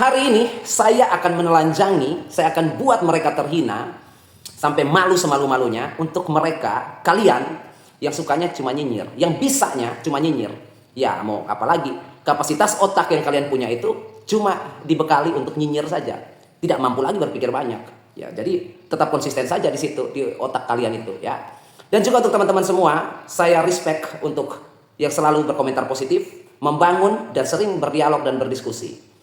Hari ini saya akan menelanjangi, saya akan buat mereka terhina sampai malu semalu-malunya untuk mereka, kalian yang sukanya cuma nyinyir, yang bisanya cuma nyinyir. Ya mau apa lagi? Kapasitas otak yang kalian punya itu cuma dibekali untuk nyinyir saja. Tidak mampu lagi berpikir banyak. Ya, jadi tetap konsisten saja di situ di otak kalian itu ya. Dan juga untuk teman-teman semua, saya respect untuk yang selalu berkomentar positif, membangun dan sering berdialog dan berdiskusi.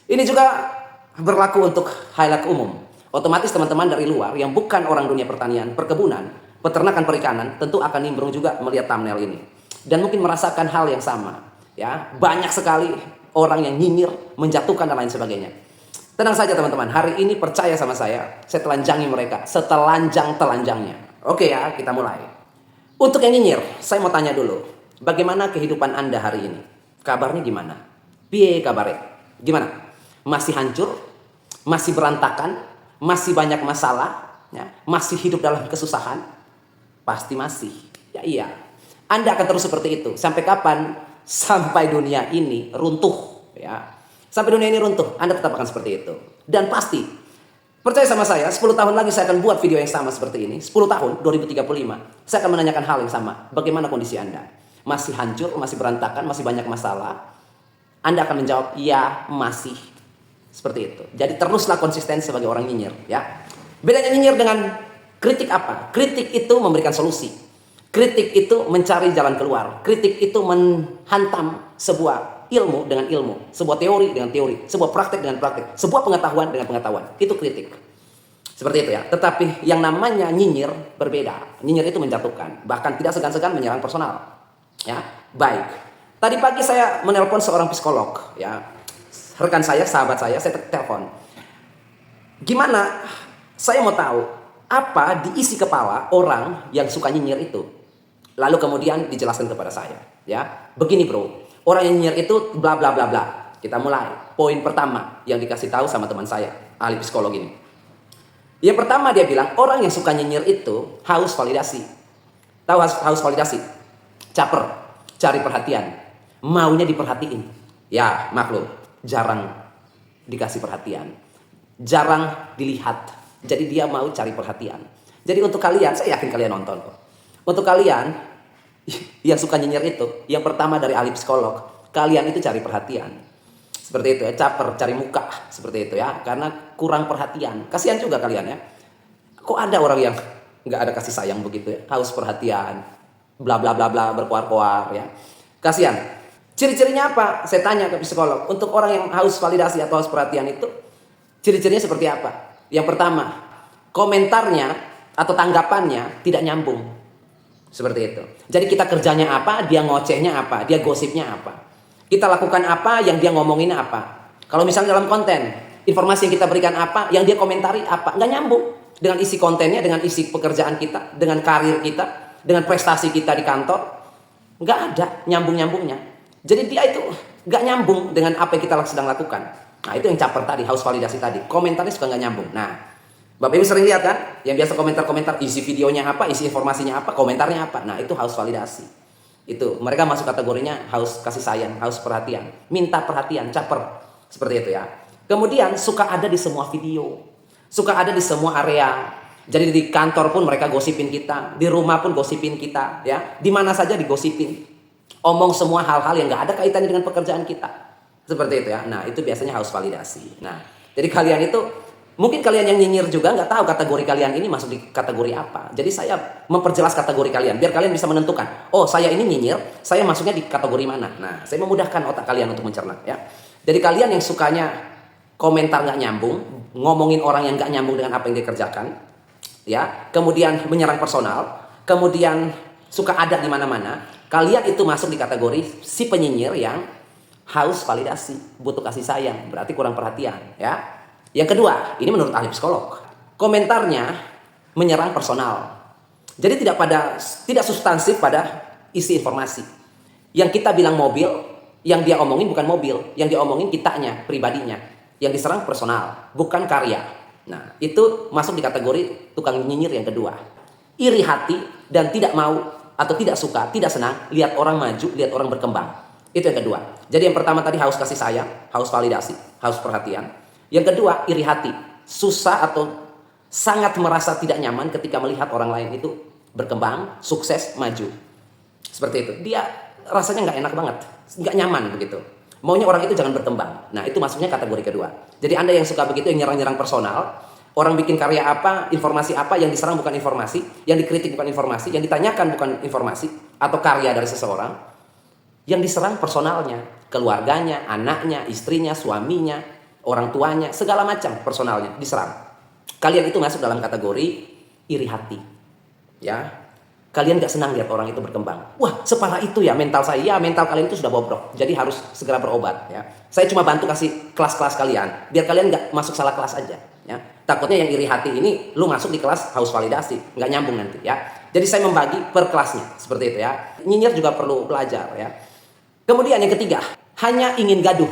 Ini juga berlaku untuk halayak umum. Otomatis teman-teman dari luar yang bukan orang dunia pertanian, perkebunan, peternakan, perikanan tentu akan nimbrung juga melihat thumbnail ini dan mungkin merasakan hal yang sama. Ya, banyak sekali orang yang nyinyir, menjatuhkan dan lain sebagainya. Tenang saja teman-teman, hari ini percaya sama saya telanjangi mereka setelanjang-telanjangnya. Oke ya, kita mulai. Untuk yang nyinyir, saya mau tanya dulu, bagaimana kehidupan Anda hari ini? Kabarnya gimana? Piye kabarnya? Gimana? Masih hancur? Masih berantakan? Masih banyak masalah? Ya? Masih hidup dalam kesusahan? Pasti masih. Ya iya. Anda akan terus seperti itu. Sampai kapan? Sampai dunia ini runtuh. Ya. Sampai dunia ini runtuh, Anda tetap akan seperti itu. Dan pasti, percaya sama saya, 10 tahun lagi saya akan buat video yang sama seperti ini. 10 tahun, 2035. Saya akan menanyakan hal yang sama. Bagaimana kondisi Anda? Masih hancur, masih berantakan, masih banyak masalah? Anda akan menjawab, ya masih. Seperti itu. Jadi teruslah konsisten sebagai orang nyinyir. Ya. Bedanya nyinyir dengan kritik apa? Kritik itu memberikan solusi. Kritik itu mencari jalan keluar. Kritik itu menghantam sebuah ilmu dengan ilmu. Sebuah teori dengan teori. Sebuah praktek dengan praktek. Sebuah pengetahuan dengan pengetahuan. Itu kritik. Seperti itu ya. Tetapi yang namanya nyinyir berbeda. Nyinyir itu menjatuhkan. Bahkan tidak segan-segan menyerang personal. Ya, baik. Tadi pagi saya menelpon seorang psikolog. Ya, rekan saya, sahabat saya telepon. Gimana? Saya mau tahu apa diisi kepala orang yang suka nyinyir itu. Lalu kemudian dijelaskan kepada saya. Ya, begini bro. Orang yang nyinyir itu bla bla bla bla. Kita mulai. Poin pertama yang dikasih tahu sama teman saya, ahli psikolog ini. Yang pertama dia bilang orang yang suka nyinyir itu haus validasi. Tahu haus validasi? Caper, cari perhatian, maunya diperhatiin. Ya maklum, jarang dikasih perhatian, jarang dilihat. Jadi dia mau cari perhatian. Jadi untuk kalian, saya yakin kalian nonton kok. Untuk kalian yang suka nyinyir itu, yang pertama dari ahli psikolog, kalian itu cari perhatian. Seperti itu ya, caper, cari muka, seperti itu ya. Karena kurang perhatian. Kasihan juga kalian ya. Kok ada orang yang nggak ada kasih sayang begitu ya, haus perhatian, bla bla bla bla, berkoar-koar ya. Kasihan. Ciri-cirinya apa? Saya tanya ke psikolog. Untuk orang yang haus validasi atau haus perhatian itu, ciri-cirinya seperti apa? Yang pertama, komentarnya atau tanggapannya tidak nyambung. Seperti itu. Jadi kita kerjanya apa, dia ngocehnya apa, dia gosipnya apa. Kita lakukan apa, yang dia ngomongin apa. Kalau misalnya dalam konten, informasi yang kita berikan apa, yang dia komentari apa. Nggak nyambung dengan isi kontennya, dengan isi pekerjaan kita, dengan karir kita, dengan prestasi kita di kantor. Nggak ada nyambung-nyambungnya. Jadi dia itu nggak nyambung dengan apa yang kita sedang lakukan. Nah itu yang caper tadi, haus validasi tadi. Komentarnya suka nggak nyambung. Nah, Bapak Ibu sering lihat kan? Yang biasa komentar-komentar, isi videonya apa, isi informasinya apa, komentarnya apa. Nah itu haus validasi. Itu mereka masuk kategorinya haus kasih sayang, haus perhatian, minta perhatian, caper. Seperti itu ya. Kemudian suka ada di semua video, suka ada di semua area. Jadi di kantor pun mereka gosipin kita, di rumah pun gosipin kita, ya. Di mana saja digosipin. Omong semua hal-hal yang nggak ada kaitannya dengan pekerjaan kita. Seperti itu ya. Nah itu biasanya haus validasi. Nah jadi kalian itu, mungkin kalian yang nyinyir juga nggak tahu kategori kalian ini masuk di kategori apa. Jadi saya memperjelas kategori kalian, biar kalian bisa menentukan. Oh saya ini nyinyir, saya masuknya di kategori mana. Nah saya memudahkan otak kalian untuk mencerna ya. Jadi kalian yang sukanya komentar nggak nyambung, ngomongin orang yang nggak nyambung dengan apa yang dikerjakan, ya. Kemudian menyerang personal, kemudian suka ada di mana-mana. Kalian itu masuk di kategori si penyinyir yang haus validasi, butuh kasih sayang, berarti kurang perhatian, ya. Yang kedua, ini menurut ahli psikolog, komentarnya menyerang personal. Jadi tidak substansif pada isi informasi. Yang kita bilang mobil, yang dia omongin bukan mobil, yang dia omongin kitanya, pribadinya. Yang diserang personal, bukan karya. Nah, itu masuk di kategori tukang nyinyir yang kedua. Iri hati dan tidak mau atau tidak suka, tidak senang lihat orang maju, lihat orang berkembang. Itu yang kedua. Jadi yang pertama tadi haus kasih sayang, haus validasi, haus perhatian. Yang kedua, iri hati. Susah atau sangat merasa tidak nyaman ketika melihat orang lain itu berkembang, sukses, maju. Seperti itu. Dia rasanya nggak enak banget, nggak nyaman begitu. Maunya orang itu jangan berkembang. Nah, itu masuknya kategori kedua. Jadi Anda yang suka begitu, yang nyerang-nyerang personal, orang bikin karya apa, informasi apa, yang diserang bukan informasi, yang dikritik bukan informasi, yang ditanyakan bukan informasi, atau karya dari seseorang, yang diserang personalnya, keluarganya, anaknya, istrinya, suaminya, orang tuanya, segala macam personalnya diserang. Kalian itu masuk dalam kategori iri hati. Ya, kalian gak senang lihat orang itu berkembang. Wah, separah itu ya mental saya. Ya, mental kalian itu sudah bobrok. Jadi harus segera berobat. Ya, saya cuma bantu kasih kelas-kelas kalian, biar kalian gak masuk salah kelas aja. Ya, takutnya yang iri hati ini, lu masuk di kelas haus validasi, nggak nyambung nanti. Ya, jadi saya membagi per kelasnya seperti itu ya. Nyinyir juga perlu belajar ya. Kemudian yang ketiga, hanya ingin gaduh.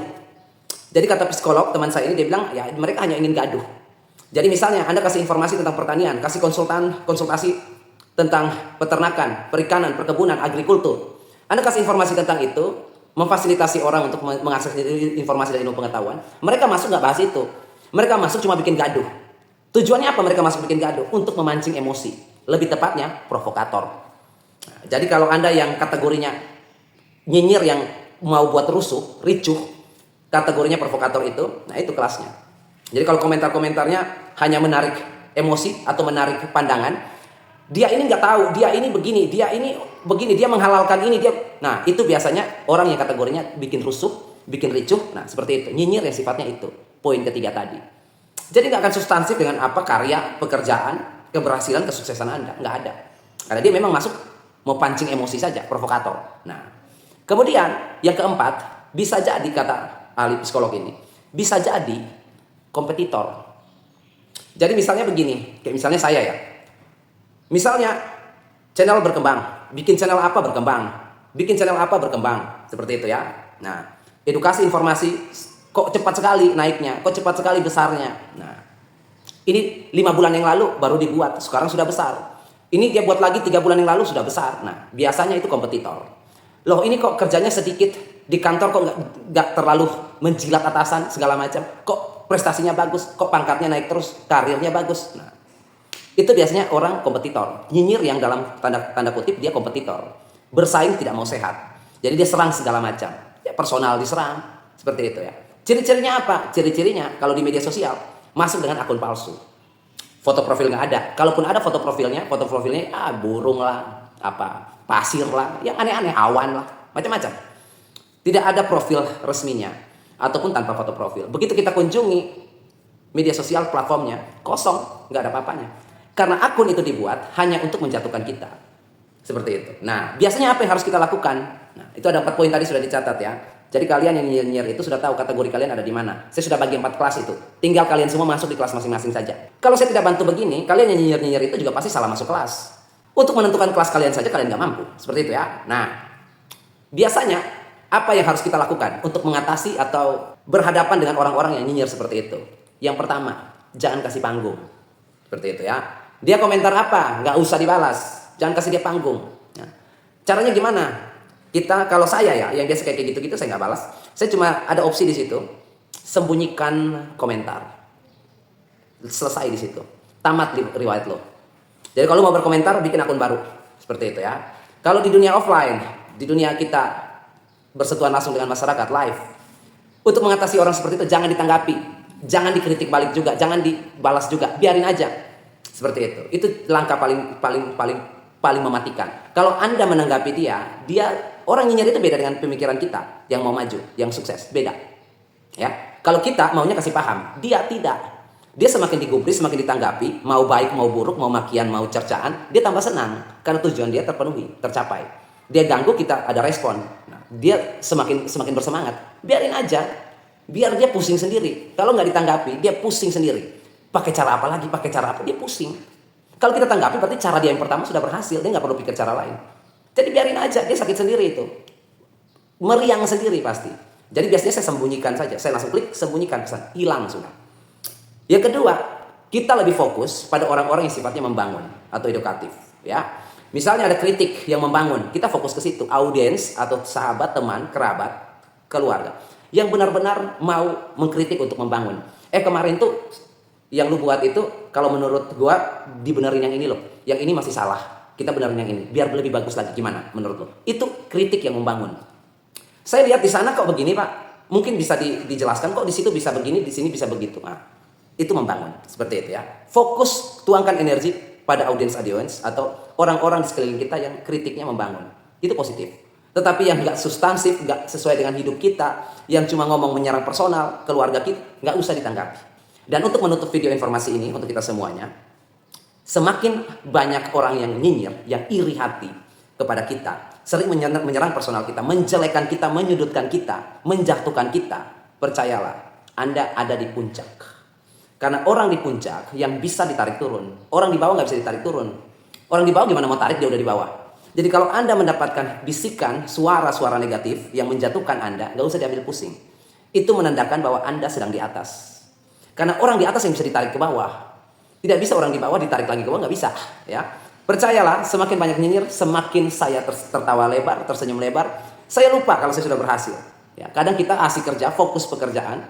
Jadi kata psikolog teman saya ini, dia bilang ya mereka hanya ingin gaduh. Jadi misalnya Anda kasih informasi tentang pertanian, kasih konsultasi tentang peternakan, perikanan, perkebunan, agrikultur. Anda kasih informasi tentang itu, memfasilitasi orang untuk mengakses informasi dan ilmu pengetahuan. Mereka masuk nggak bahas itu. Mereka masuk cuma bikin gaduh. Tujuannya apa mereka masuk bikin gaduh? Untuk memancing emosi. Lebih tepatnya provokator. Nah, jadi kalau Anda yang kategorinya nyinyir yang mau buat rusuh, ricuh, kategorinya provokator itu, nah itu kelasnya. Jadi kalau komentar-komentarnya hanya menarik emosi atau menarik pandangan, dia ini nggak tahu, dia ini begini, dia menghalalkan ini, nah itu biasanya orang yang kategorinya bikin rusuh, bikin ricuh, nah seperti itu, nyinyir yang sifatnya itu, poin ketiga tadi. Jadi nggak akan substansif dengan apa karya, pekerjaan, keberhasilan, kesuksesan Anda, nggak ada, karena dia memang masuk mau pancing emosi saja, provokator. Nah, kemudian yang keempat, bisa jadi kata ahli psikolog ini, bisa jadi kompetitor. Jadi misalnya begini, kayak misalnya saya ya. Misalnya channel berkembang, bikin channel apa berkembang, bikin channel apa berkembang, seperti itu ya. Nah, edukasi informasi kok cepat sekali naiknya, kok cepat sekali besarnya. Nah, ini 5 bulan yang lalu baru dibuat, sekarang sudah besar. Ini dia buat lagi 3 bulan yang lalu sudah besar. Nah, biasanya itu kompetitor. Loh, ini kok kerjanya sedikit di kantor, kok nggak terlalu menjilat atasan segala macam, kok prestasinya bagus, kok pangkatnya naik terus, karirnya bagus. Nah, itu biasanya orang kompetitor. Nyinyir yang dalam tanda kutip dia kompetitor. Bersaing tidak mau sehat. Jadi dia serang segala macam. Ya personal diserang. Seperti itu ya. Ciri-cirinya apa? Ciri-cirinya kalau di media sosial masuk dengan akun palsu. Foto profil nggak ada. Kalaupun ada foto profilnya burung lah, apa pasir lah, yang aneh-aneh, awan lah, macam-macam. Tidak ada profil resminya ataupun tanpa foto profil. Begitu kita kunjungi media sosial platformnya, kosong, nggak ada apa-apanya. Karena akun itu dibuat hanya untuk menjatuhkan kita. Seperti itu. Nah, biasanya apa yang harus kita lakukan? Nah, itu ada 4 poin tadi sudah dicatat ya. Jadi kalian yang nyinyir itu sudah tahu kategori kalian ada di mana. Saya sudah bagi 4 kelas itu. Tinggal kalian semua masuk di kelas masing-masing saja. Kalau saya tidak bantu begini, kalian yang nyinyir-nyinyir itu juga pasti salah masuk kelas. Untuk menentukan kelas kalian saja kalian nggak mampu. Seperti itu ya. Nah, biasanya apa yang harus kita lakukan untuk mengatasi atau berhadapan dengan orang-orang yang nyinyir seperti itu? Yang pertama, jangan kasih panggung. Seperti itu ya. Dia komentar apa? Nggak usah dibalas. Jangan kasih dia panggung. Nah, caranya gimana? Kita, kalau saya ya, yang biasa kayak gitu-gitu saya nggak balas. Saya cuma ada opsi di situ. Sembunyikan komentar. Selesai di situ. Tamat riwayat lo. Jadi kalau mau berkomentar, bikin akun baru. Seperti itu ya. Kalau di dunia offline, di dunia kita bersentuhan langsung dengan masyarakat live, untuk mengatasi orang seperti itu jangan ditanggapi, jangan dikritik balik juga, jangan dibalas juga, biarin aja. Seperti itu. Itu langkah paling mematikan. Kalau Anda menanggapi dia orang nyinyir itu beda dengan pemikiran kita yang mau maju, yang sukses, beda. Ya. Kalau kita maunya kasih paham, dia tidak. Dia semakin digubris, semakin ditanggapi, mau baik, mau buruk, mau makian, mau cercaan, dia tambah senang karena tujuan dia terpenuhi, tercapai. Dia ganggu, kita ada respon. Nah, dia semakin bersemangat. Biarin aja, biar dia pusing sendiri. Kalau nggak ditanggapi, dia pusing sendiri. Pakai cara apa lagi? Pakai cara apa? Dia pusing. Kalau kita tanggapi, berarti cara dia yang pertama sudah berhasil. Dia nggak perlu pikir cara lain. Jadi biarin aja, dia sakit sendiri itu. Meriang sendiri pasti. Jadi biasanya saya sembunyikan saja. Saya langsung klik, sembunyikan pesan. Hilang sudah. Yang kedua, kita lebih fokus pada orang-orang yang sifatnya membangun atau edukatif. Ya. Misalnya ada kritik yang membangun, kita fokus ke situ. Audiens atau sahabat, teman, kerabat, keluarga yang benar-benar mau mengkritik untuk membangun. Kemarin tuh yang lu buat itu, kalau menurut gua dibenerin yang ini loh. Yang ini masih salah. Kita benerin yang ini, biar lebih bagus lagi. Gimana menurut lu? Itu kritik yang membangun. Saya lihat di sana kok begini, Pak. Mungkin bisa dijelaskan kok di situ bisa begini, di sini bisa begitu. Nah, itu membangun. Seperti itu ya. Fokus tuangkan energi pada audiens atau orang-orang di sekeliling kita yang kritiknya membangun. Itu positif. Tetapi yang nggak substansif, nggak sesuai dengan hidup kita, yang cuma ngomong menyerang personal, keluarga kita, nggak usah ditanggapi. Dan untuk menutup video informasi ini, untuk kita semuanya, semakin banyak orang yang nyinyir, yang iri hati kepada kita, sering menyerang personal kita, menjelekan kita, menyudutkan kita, menjatuhkan kita, percayalah, Anda ada di puncak. Karena orang di puncak yang bisa ditarik turun, orang di bawah nggak bisa ditarik turun. Orang di bawah gimana mau tarik, dia udah di bawah. Jadi kalau Anda mendapatkan bisikan, suara-suara negatif yang menjatuhkan Anda, nggak usah diambil pusing. Itu menandakan bahwa Anda sedang di atas. Karena orang di atas yang bisa ditarik ke bawah. Tidak bisa orang di bawah ditarik lagi ke bawah, nggak bisa. Ya, percayalah, semakin banyak nyinyir, semakin saya tertawa lebar, tersenyum lebar. Saya lupa kalau saya sudah berhasil. Ya, kadang kita asik kerja, fokus pekerjaan,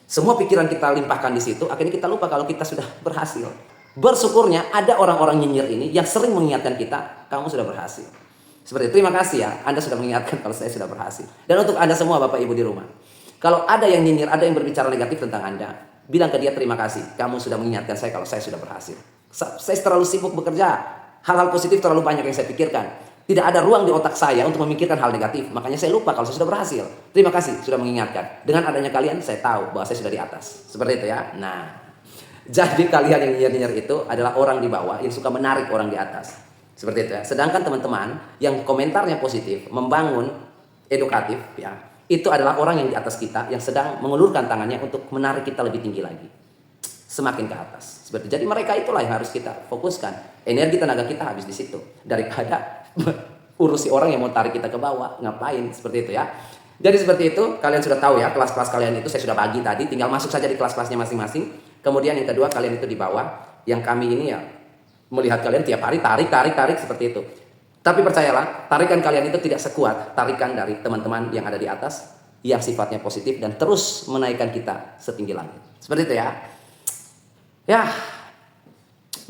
semua pikiran kita limpahkan di situ, akhirnya kita lupa kalau kita sudah berhasil. Bersyukurnya ada orang-orang nyinyir ini yang sering mengingatkan kita, kamu sudah berhasil. Seperti itu. Terima kasih ya, Anda sudah mengingatkan kalau saya sudah berhasil. Dan untuk Anda semua Bapak Ibu di rumah, kalau ada yang nyinyir, ada yang berbicara negatif tentang Anda, bilang ke dia terima kasih, kamu sudah mengingatkan saya kalau saya sudah berhasil. Saya terlalu sibuk bekerja, hal-hal positif terlalu banyak yang saya pikirkan. Tidak ada ruang di otak saya untuk memikirkan hal negatif. Makanya saya lupa kalau saya sudah berhasil. Terima kasih sudah mengingatkan. Dengan adanya kalian, saya tahu bahwa saya sudah di atas. Seperti itu ya. Nah, jadi kalian yang nyinyir-nyinyir itu adalah orang di bawah yang suka menarik orang di atas. Seperti itu ya. Sedangkan teman-teman yang komentarnya positif, membangun, edukatif ya, itu adalah orang yang di atas kita yang sedang mengulurkan tangannya untuk menarik kita lebih tinggi lagi. Semakin ke atas. Seperti jadi mereka itulah yang harus kita fokuskan. Energi tenaga kita habis di situ daripada urusi orang yang mau tarik kita ke bawah. Ngapain? Seperti itu ya. Jadi seperti itu, kalian sudah tahu ya, kelas-kelas kalian itu saya sudah bagi tadi, tinggal masuk saja di kelas-kelasnya masing-masing. Kemudian yang kedua, kalian itu di bawah, yang kami ini ya melihat kalian tiap hari tarik seperti itu. Tapi percayalah, tarikan kalian itu tidak sekuat tarikan dari teman-teman yang ada di atas yang sifatnya positif dan terus menaikkan kita setinggi langit. Seperti itu ya. Ya,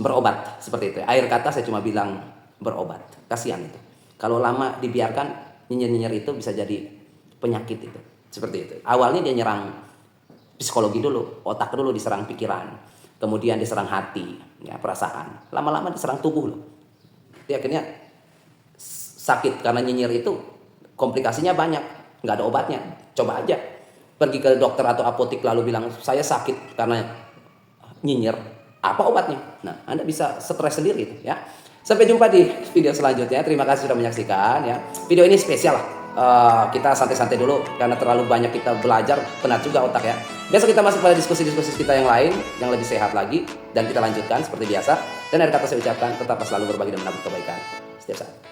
berobat seperti itu. Akhir kata saya cuma bilang berobat. Kasihan itu. Kalau lama dibiarkan, nyinyir-nyinyir itu bisa jadi penyakit itu. Seperti itu. Awalnya dia nyerang psikologi dulu, otak dulu diserang pikiran. Kemudian diserang hati, ya, perasaan. Lama-lama diserang tubuh loh. Jadi akhirnya sakit karena nyinyir itu komplikasinya banyak. Nggak ada obatnya. Coba aja. Pergi ke dokter atau apotik lalu bilang, saya sakit karena nyinyir, apa obatnya? Nah, Anda bisa stres sendiri itu ya. Sampai jumpa di video selanjutnya. Terima kasih sudah menyaksikan ya. Video ini spesial lah. Kita santai-santai dulu karena terlalu banyak kita belajar, penat juga otak ya. Besok kita masuk pada diskusi-diskusi kita yang lain yang lebih sehat lagi dan kita lanjutkan seperti biasa. Dan akhir kata saya ucapkan, tetaplah selalu berbagi dan menabur kebaikan setiap saat.